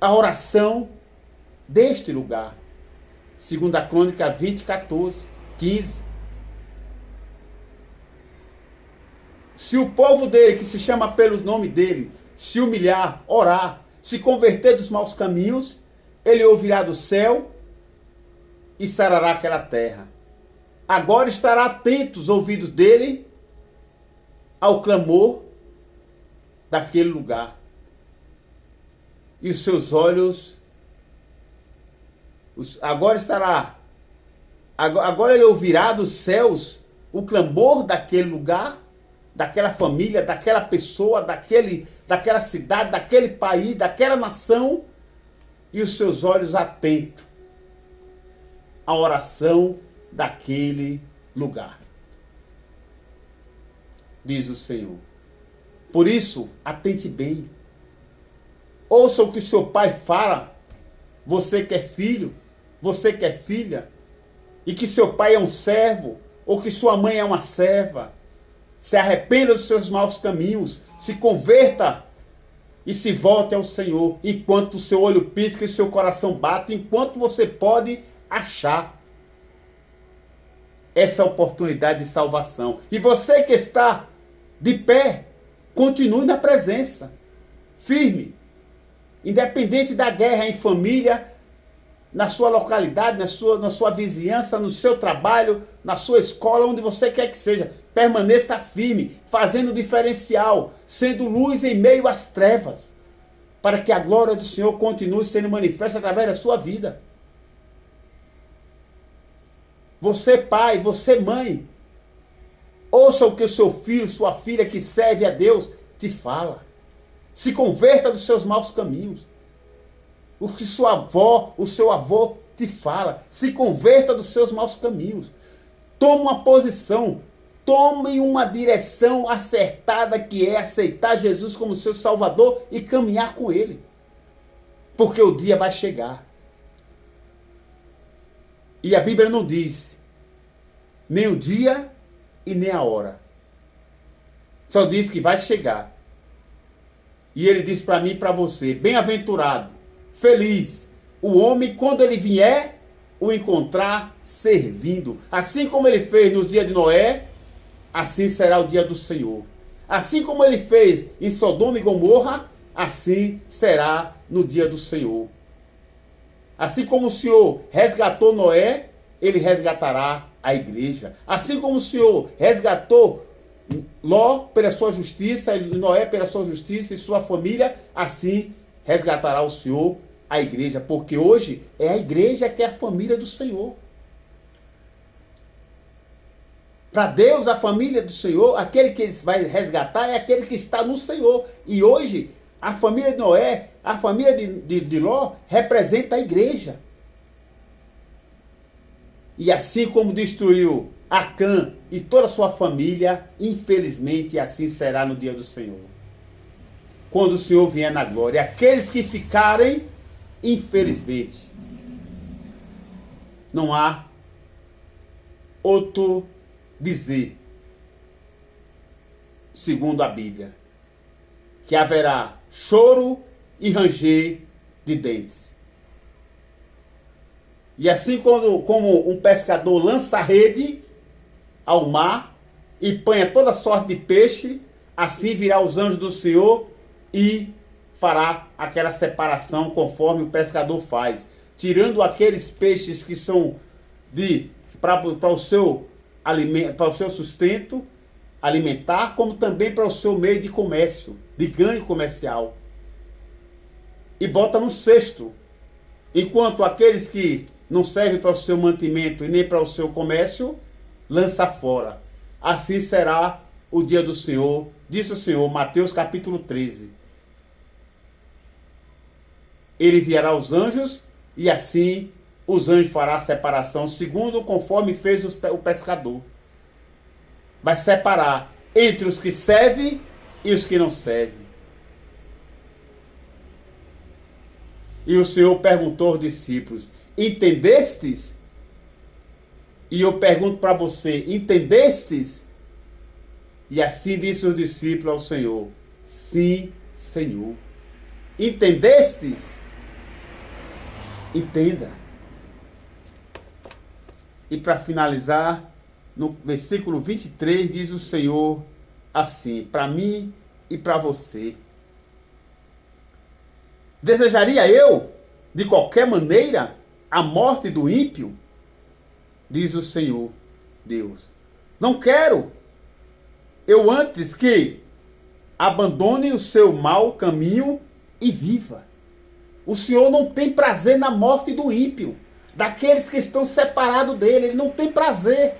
Speaker 1: à oração deste lugar. 2 Crônica 20, 14, 15. Se o povo dele, que se chama pelo nome dele, se humilhar, orar, se converter dos maus caminhos, ele ouvirá do céu e sarará aquela terra. Agora estará atento os ouvidos dele ao clamor daquele lugar. E os seus olhos, agora ele ouvirá dos céus o clamor daquele lugar, daquela família, daquela pessoa, daquela cidade, daquele país, daquela nação, e os seus olhos atentos à oração daquele lugar. Diz o Senhor. Por isso, atente bem. Ouça o que o seu pai fala, você que é filho, você que é filha, e que seu pai é um servo, ou que sua mãe é uma serva. Se arrependa dos seus maus caminhos, se converta e se volte ao Senhor, enquanto o seu olho pisca e o seu coração bate, enquanto você pode achar. essa oportunidade de salvação. E você que está de pé, continue na presença, firme, independente da guerra em família, na sua localidade, na sua vizinhança, no seu trabalho, na sua escola, onde você quer que seja. Permaneça firme, fazendo diferencial, sendo luz em meio às trevas, para que a glória do Senhor continue sendo manifesta através da sua vida. Você pai, você mãe, ouça o que o seu filho, sua filha que serve a Deus te fala. Se converta dos seus maus caminhos. O que sua avó, o seu avô te fala. Se converta dos seus maus caminhos. Tome uma posição. Tome uma direção acertada, que é aceitar Jesus como seu Salvador e caminhar com Ele. Porque o dia vai chegar. E a Bíblia não diz nem o dia e nem a hora. Só diz que vai chegar. E ele diz para mim e para você: bem-aventurado, feliz, o homem quando ele vier o encontrar servindo. Assim como ele fez nos dias de Noé, assim será o dia do Senhor. Assim como ele fez em Sodoma e Gomorra, assim será no dia do Senhor. Assim como o Senhor resgatou Noé, Ele resgatará a igreja. Assim como o Senhor resgatou Ló pela sua justiça, e Noé pela sua justiça e sua família, assim resgatará o Senhor a igreja. Porque hoje é a igreja que é a família do Senhor. Para Deus, a família do Senhor, aquele que vai resgatar é aquele que está no Senhor. E hoje, a família de Noé, a família de Ló, representa a igreja. E assim como destruiu Acã e toda a sua família, infelizmente assim será no dia do Senhor. Quando o Senhor vier na glória. Aqueles que ficarem, infelizmente, não há outro dizer, segundo a Bíblia, que haverá choro e ranger de dentes. E assim como um pescador lança a rede ao mar e panha toda sorte de peixe, assim virá os anjos do Senhor e fará aquela separação conforme o pescador faz, tirando aqueles peixes que são para o seu alimento, para o seu sustento alimentar, como também para o seu meio de comércio, de ganho comercial, e bota no cesto, enquanto aqueles que não servem para o seu mantimento e nem para o seu comércio, lança fora. Assim será o dia do Senhor, disse o Senhor, Mateus capítulo 13. Ele enviará os anjos, e assim os anjos fará a separação, segundo conforme fez o pescador. Vai separar entre os que servem e os que não servem. E o Senhor perguntou aos discípulos: entendestes? E eu pergunto para você: entendestes? E assim disse os discípulos ao Senhor: sim, Senhor. Entendestes? Entenda. E para finalizar, no versículo 23 diz o Senhor assim, para mim e para você: desejaria eu, de qualquer maneira, a morte do ímpio? Diz o Senhor Deus. Não quero. Eu antes que abandone o seu mau caminho e viva. O Senhor não tem prazer na morte do ímpio, daqueles que estão separados dele. Ele não tem prazer.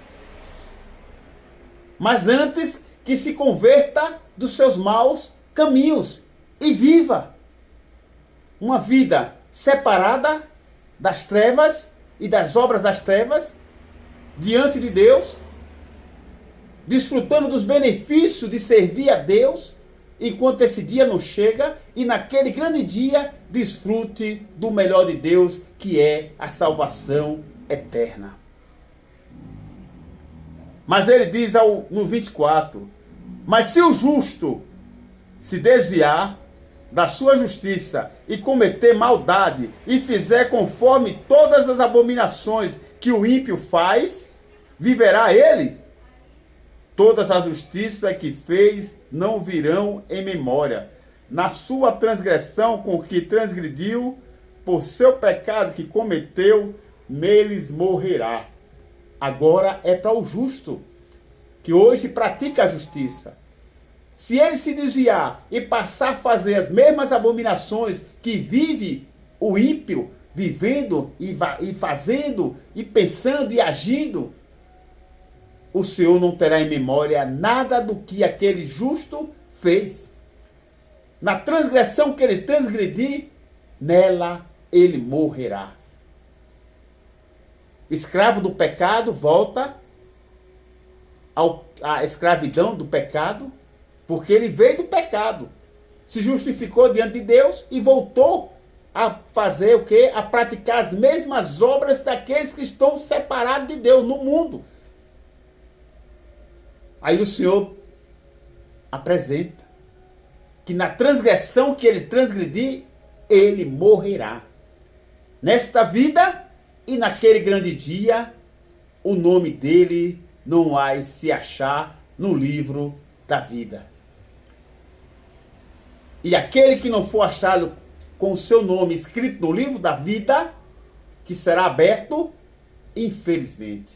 Speaker 1: Mas antes que se converta dos seus maus caminhos e viva uma vida separada das trevas e das obras das trevas, diante de Deus, desfrutando dos benefícios de servir a Deus, enquanto esse dia não chega, e naquele grande dia desfrute do melhor de Deus, que é a salvação eterna. Mas ele diz no 24, mas se o justo se desviar da sua justiça e cometer maldade e fizer conforme todas as abominações que o ímpio faz, viverá ele? Todas as justiças que fez não virão em memória. Na sua transgressão com que transgrediu, por seu pecado que cometeu, neles morrerá. Agora é para o justo, que hoje pratica a justiça. Se ele se desviar e passar a fazer as mesmas abominações que vive o ímpio, vivendo e fazendo e pensando e agindo, o Senhor não terá em memória nada do que aquele justo fez. Na transgressão que ele transgredir, nela ele morrerá. Escravo do pecado volta à escravidão do pecado, porque ele veio do pecado, se justificou diante de Deus e voltou a fazer o quê? A praticar as mesmas obras daqueles que estão separados de Deus no mundo. Aí o Senhor apresenta que na transgressão que ele transgredir, ele morrerá. Nesta vida e naquele grande dia, o nome dele não vai se achar no livro da vida. E aquele que não for achado com o seu nome escrito no livro da vida, que será aberto, infelizmente,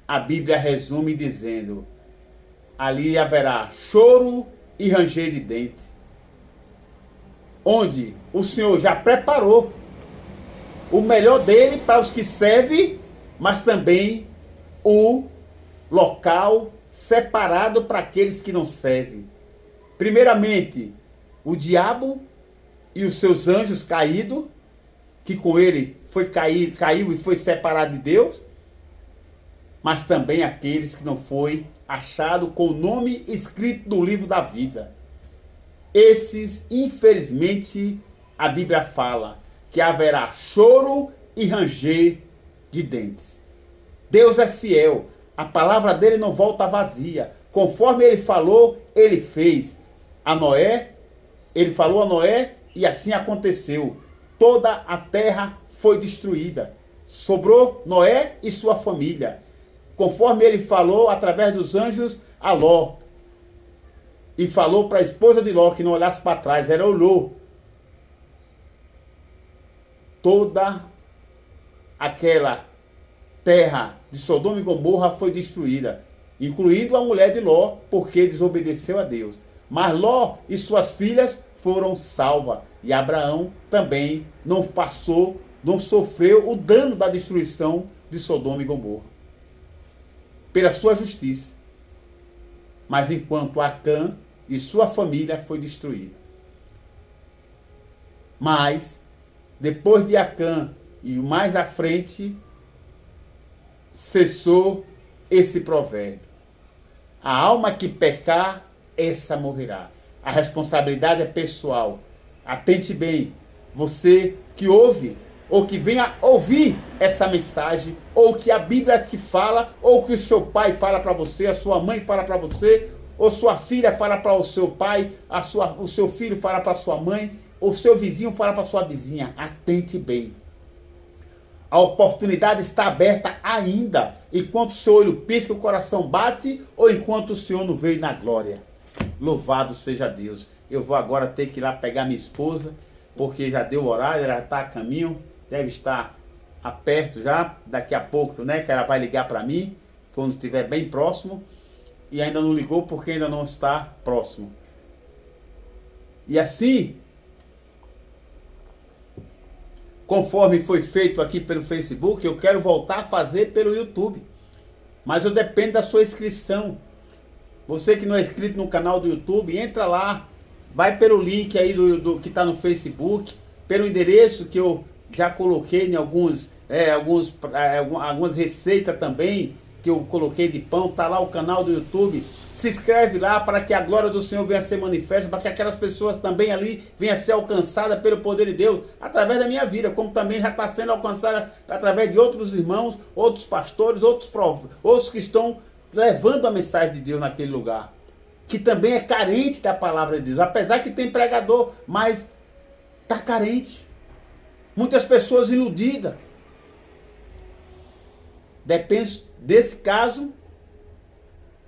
Speaker 1: a Bíblia resume dizendo: ali haverá choro e ranger de dente, onde o Senhor já preparou o melhor dele para os que servem, mas também o local separado para aqueles que não servem. Primeiramente, o diabo e os seus anjos caídos, que com ele caiu e foi separado de Deus, mas também aqueles que não foi achado com o nome escrito no livro da vida. Esses, infelizmente, a Bíblia fala que haverá choro e ranger de dentes. Deus é fiel, a palavra dele não volta vazia. Conforme ele falou, ele fez. Ele falou a Noé e assim aconteceu. Toda a terra foi destruída. Sobrou Noé e sua família. Conforme ele falou através dos anjos a Ló. E falou para a esposa de Ló que não olhasse para trás. Ela olhou. Toda aquela terra de Sodoma e Gomorra foi destruída, incluindo a mulher de Ló, porque desobedeceu a Deus. Mas Ló e suas filhas foram salvas. E Abraão também não sofreu o dano da destruição de Sodoma e Gomorra, pela sua justiça. Mas enquanto Acã e sua família foi destruída. Mas depois de Acã e mais à frente, cessou esse provérbio: a alma que pecar, essa morrerá. A responsabilidade é pessoal. Atente bem, você que ouve, ou que venha ouvir essa mensagem, ou que a Bíblia te fala, ou que o seu pai fala para você, a sua mãe fala para você, ou sua filha fala para o seu pai, o seu filho fala para a sua mãe, ou seu vizinho fala para sua vizinha. Atente bem. A oportunidade está aberta ainda, enquanto o seu olho pisca, o coração bate, ou enquanto o Senhor não veio na glória. Louvado seja Deus. Eu vou agora ter que ir lá pegar minha esposa, porque já deu o horário, ela está a caminho, deve estar perto já, daqui a pouco, né, que ela vai ligar para mim, quando estiver bem próximo, e ainda não ligou porque ainda não está próximo. E assim, conforme foi feito aqui pelo Facebook, eu quero voltar a fazer pelo YouTube. Mas eu dependo da sua inscrição. Você que não é inscrito no canal do YouTube, entra lá, vai pelo link aí que está no Facebook, pelo endereço que eu já coloquei em algumas receitas também, que eu coloquei de pão, está lá o canal do YouTube. Se inscreve lá para que a glória do Senhor venha a ser manifesta, para que aquelas pessoas também ali venham a ser alcançadas pelo poder de Deus, através da minha vida, como também já está sendo alcançada através de outros irmãos, outros pastores, outros que estão levando a mensagem de Deus naquele lugar, que também é carente da palavra de Deus, apesar que tem pregador, mas está carente. Muitas pessoas iludidas. Depende desse caso,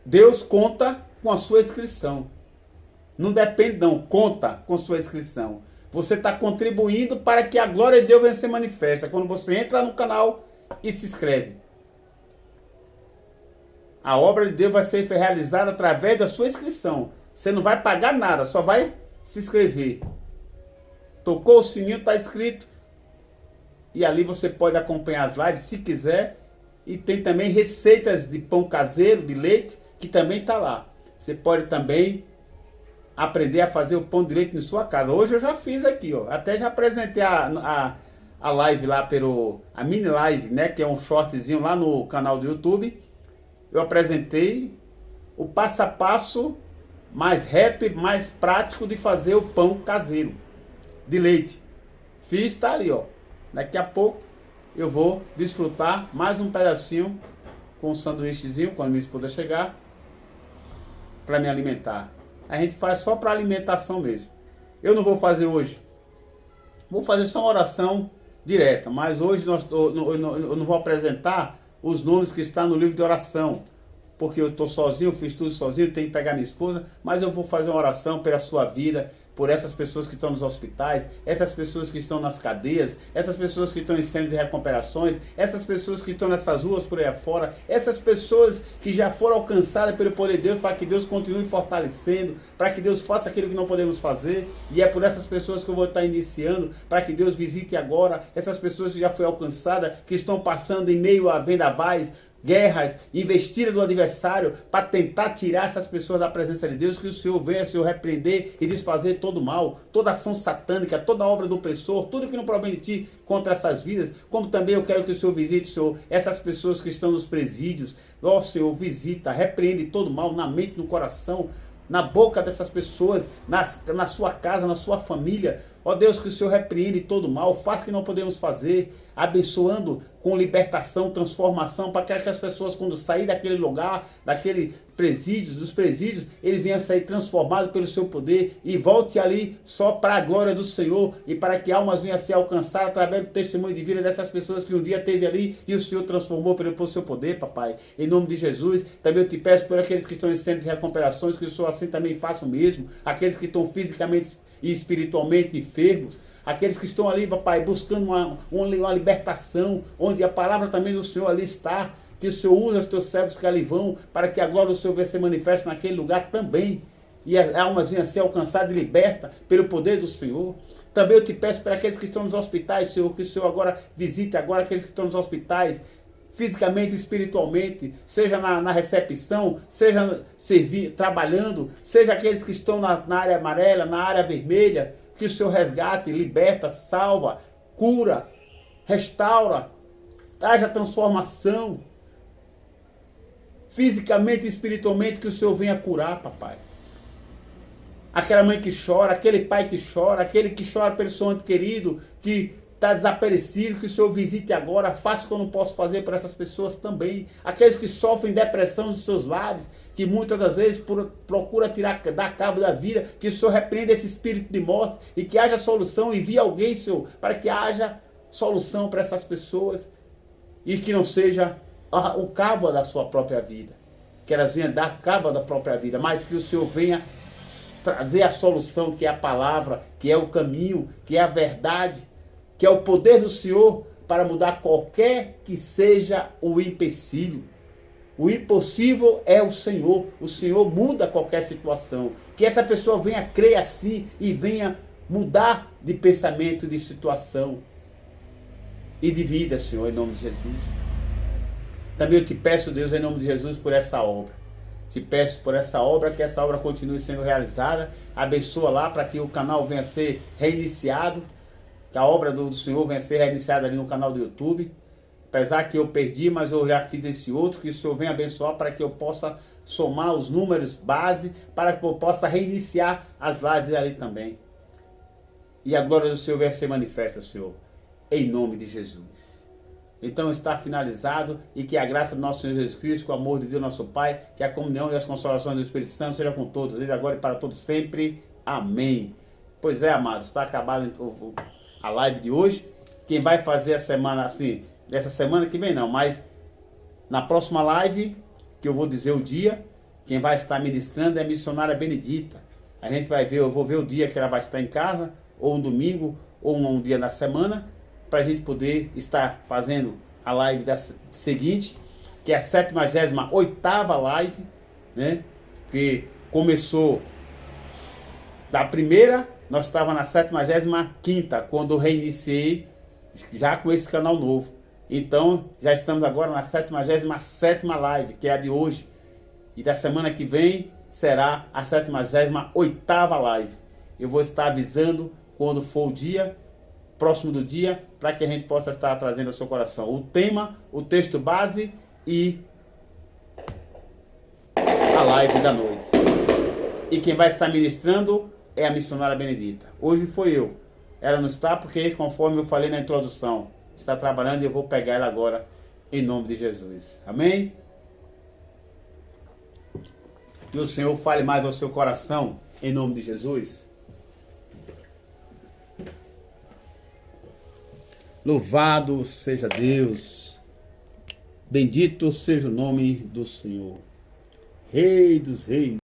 Speaker 1: Deus conta com a sua inscrição. Não depende não, conta com sua inscrição. Você está contribuindo para que a glória de Deus venha ser manifesta. Quando você entra no canal e se inscreve. A obra de Deus vai ser realizada através da sua inscrição. Você não vai pagar nada, só vai se inscrever. Tocou o sininho, está inscrito. E ali você pode acompanhar as lives se quiser. E tem também receitas de pão caseiro, de leite, que também está lá. Você pode também aprender a fazer o pão de leite em sua casa. Hoje eu já fiz aqui, ó. Até já apresentei a live lá a mini live, né? Que é um shortzinho lá no canal do YouTube. Eu apresentei o passo a passo mais reto e mais prático de fazer o pão caseiro de leite. Fiz, tá ali, ó. Daqui a pouco eu vou desfrutar mais um pedacinho com um sanduíchezinho quando minha esposa chegar para me alimentar. A gente faz só para alimentação mesmo. Eu não vou fazer hoje. Vou fazer só uma oração direta, mas hoje eu não vou apresentar os nomes que estão no livro de oração, porque eu estou sozinho, fiz tudo sozinho, tenho que pegar minha esposa, mas eu vou fazer uma oração pela sua vida, por essas pessoas que estão nos hospitais, essas pessoas que estão nas cadeias, essas pessoas que estão em centro de recuperações, essas pessoas que estão nessas ruas por aí afora, essas pessoas que já foram alcançadas pelo poder de Deus, para que Deus continue fortalecendo, para que Deus faça aquilo que não podemos fazer, e é por essas pessoas que eu vou estar iniciando, para que Deus visite agora essas pessoas que já foram alcançadas, que estão passando em meio a vendavais, guerras, investida do adversário para tentar tirar essas pessoas da presença de Deus, que o Senhor venha, Senhor, repreender e desfazer todo o mal, toda ação satânica, toda obra do opressor, tudo que não provém de ti contra essas vidas, como também eu quero que o Senhor visite, Senhor, essas pessoas que estão nos presídios, ó Senhor, visita, repreende todo o mal na mente, no coração, na boca dessas pessoas, na sua casa, na sua família. Ó Deus, que o Senhor repreende todo o mal, faça o que não podemos fazer, abençoando com libertação, transformação, para que as pessoas, quando saírem daquele lugar, daquele presídio, dos presídios, eles venham a sair transformados pelo seu poder e volte ali só para a glória do Senhor e para que almas venham a ser alcançadas através do testemunho de vida dessas pessoas que um dia teve ali e o Senhor transformou pelo seu poder, papai. Em nome de Jesus, também eu te peço por aqueles que estão em centro de recuperações, que o Senhor assim também faça o mesmo, aqueles que estão fisicamente e espiritualmente enfermos, aqueles que estão ali, papai, buscando uma libertação, onde a palavra também do Senhor ali está, que o Senhor usa os teus servos que ali vão, para que a glória do Senhor venha se manifeste naquele lugar também, e as almas venham a ser alcançadas e libertas pelo poder do Senhor. Também eu te peço para aqueles que estão nos hospitais, Senhor, que o Senhor agora visite agora aqueles que estão nos hospitais, fisicamente e espiritualmente, seja na recepção, seja trabalhando, seja aqueles que estão na área amarela, na área vermelha, que o Senhor resgate, liberta, salva, cura, restaura, haja transformação, fisicamente e espiritualmente, que o Senhor venha curar, papai. Aquela mãe que chora, aquele pai que chora, aquele que chora pelo seu ente querido, que está desaparecido, que o Senhor visite agora, faça o que eu não posso fazer para essas pessoas também. Aqueles que sofrem depressão nos seus lares, que muitas das vezes procura dar cabo da vida, que o Senhor repreenda esse espírito de morte e que haja solução, envie alguém, Senhor, para que haja solução para essas pessoas e que não seja o cabo da sua própria vida, que elas venham dar cabo da própria vida, mas que o Senhor venha trazer a solução, que é a palavra, que é o caminho, que é a verdade, que é o poder do Senhor para mudar qualquer que seja o empecilho. O impossível é o Senhor muda qualquer situação. Que essa pessoa venha crer assim e venha mudar de pensamento, de situação e de vida, Senhor, em nome de Jesus. Também eu te peço, Deus, em nome de Jesus, por essa obra. Te peço por essa obra, que essa obra continue sendo realizada. Abençoa lá para que o canal venha a ser reiniciado, que a obra do Senhor venha a ser reiniciada ali no canal do YouTube. Apesar que eu perdi, mas eu já fiz esse outro, que o Senhor venha abençoar para que eu possa somar os números base, para que eu possa reiniciar as lives ali também. E a glória do Senhor venha a ser manifesta, Senhor, em nome de Jesus. Então está finalizado, e que a graça do nosso Senhor Jesus Cristo, que o amor de Deus nosso Pai, que a comunhão e as consolações do Espírito Santo seja com todos, desde agora e para todos sempre. Amém. Pois é, amados, está acabado a live de hoje. Quem vai fazer a semana assim, dessa semana que vem não, mas Na próxima live, que eu vou dizer o dia, quem vai estar ministrando é a missionária Benedita. A gente vai ver, eu vou ver o dia que ela vai estar em casa, ou um domingo, ou um dia na semana, para a gente poder estar fazendo a live da seguinte, que é a 78ª live, né? Que começou da primeira, nós estávamos na 75ª, quando eu reiniciei, já com esse canal novo. Então, já estamos agora na 77ª live, que é a de hoje. E da semana que vem será a 78ª live. Eu vou estar avisando quando for o dia, próximo do dia, para que a gente possa estar trazendo ao seu coração o tema, o texto base e a live da noite. E quem vai estar ministrando é a missionária Benedita. Hoje foi eu. Ela não está porque, conforme eu falei na introdução, está trabalhando e eu vou pegar ela agora em nome de Jesus. Amém? Que o Senhor fale mais ao seu coração em nome de Jesus. Louvado seja Deus. Bendito seja o nome do Senhor. Rei dos reis.